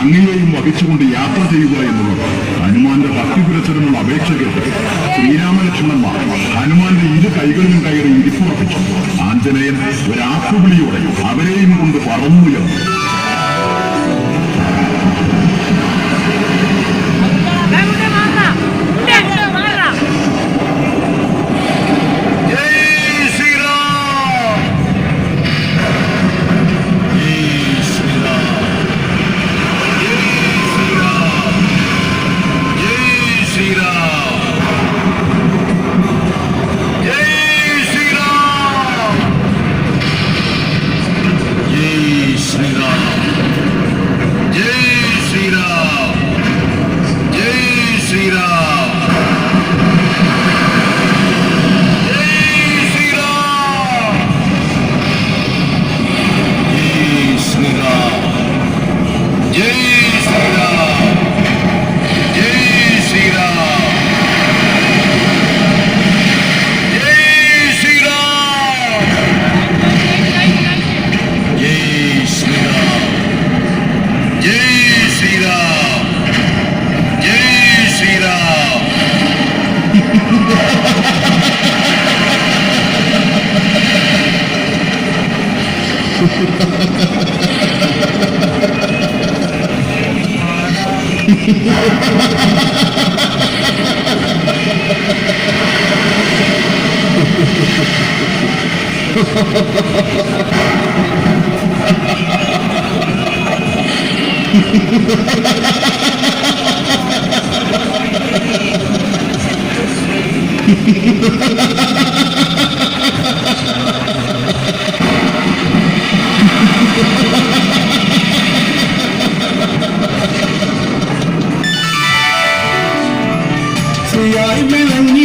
അങ്ങയെയും വഹിച്ചുകൊണ്ട് യാത്ര ചെയ്യുക എന്നുള്ളത് ഹനുമാന്റെ ഭക്തിപുരസരമുള്ള അപേക്ഷ കേട്ട് ശ്രീരാമലക്ഷ്മണന്മാർ ഹനുമാന്റെ ഇരു കൈകളിലും കയറി ഇരിപ്പുറപ്പിച്ചു. ആഞ്ജനേയൻ ഒരാക്കുവിളിയോടെ അവരെയും കൊണ്ട് പറന്നുയർന്നു. ശ്രീയായി വിളങ്ങി